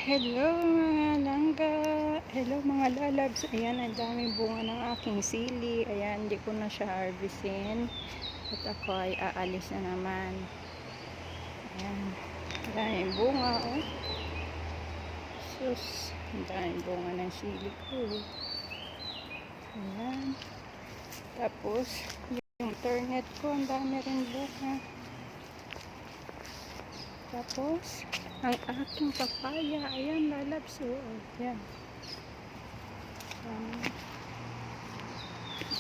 Hello mga langga, hello mga lalabs. Ayan, ang daming bunga ng aking sili. Ayan, hindi ko na siya harvestin at ako ay aalis na naman. Ayan, daming bunga, oh. Sus, ang daming bunga ng sili ko. Ayan, tapos yung internet ko, ang dami rin bunga. Tapos ang aking papaya, ayan, lalabs, oh. Ayan,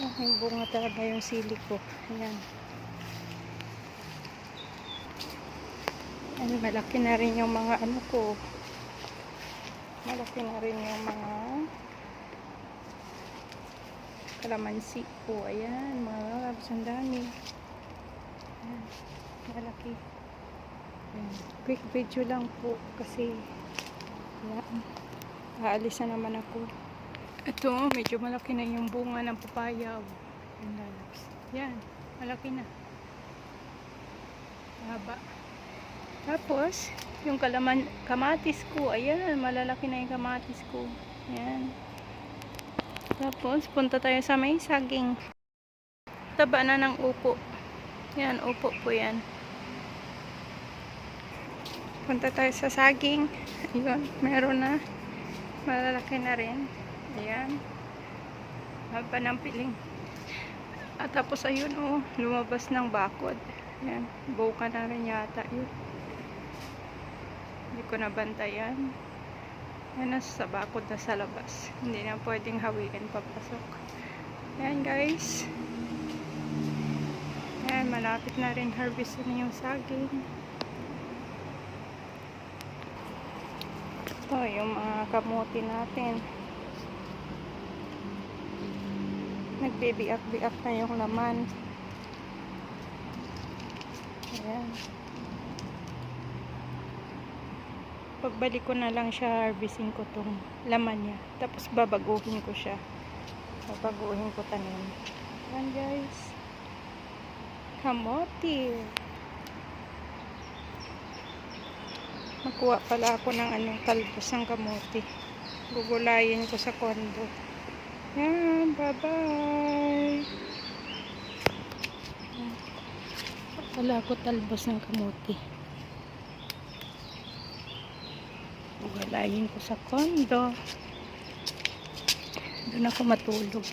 aking bunga talaga yung sili ko. Ayan, ay, malaki na rin yung mga ano ko, malaki na rin yung mga kalamansi ko. Ayan, mga lalabs, ang dami. Ayan, malaki. Ayan, quick video lang po kasi ayan, aalis na naman ako. Ito, medyo malaki na yung bunga ng papaya. Ayan, lalabs. Yan, malaki na. Haba. Tapos, yung kamatis ko, ayan, malalaki na yung kamatis ko. Ayan. Tapos, punta tayo sa may saging. Taba na ng upo. Yan, upo po yan. Punta tayo sa saging. Ayun, meron na. Malalaki na rin. Ayan. Haba ng piling. At tapos, ayun, oh, lumabas ng bakod. Ayan, buka na rin yata yun. Hindi ko nabantayan. Yan, nasa bakod na sa labas. Hindi na pwedeng hawiin papasok. Ayan guys. Ayan, malapit na rin harvest na yung saging. Ito, yung mga kamuti natin. Nagbibiak-biak na yung laman. Ayan. Pagbalik ko na lang siya, harvesting ko tong laman niya. Tapos babaguhin ko siya. Babaguhin ko tanim. Ayan guys. Kamote. Makuha pala ako ng talbos ng kamote. Gugulayin ko sa kondo. Ayan, bye-bye. Wala ako talbos ng kamote. Gugulayin ko sa kondo. Doon ako matulog.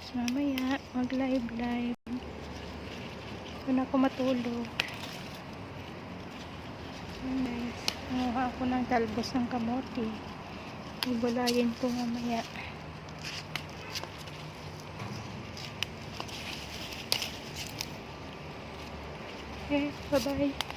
So, mamaya mag-live. Doon ako matulog. Nice. Nanguha ako ng talbos ng kamote. Gugulayin ko mamaya. Okay, bye-bye.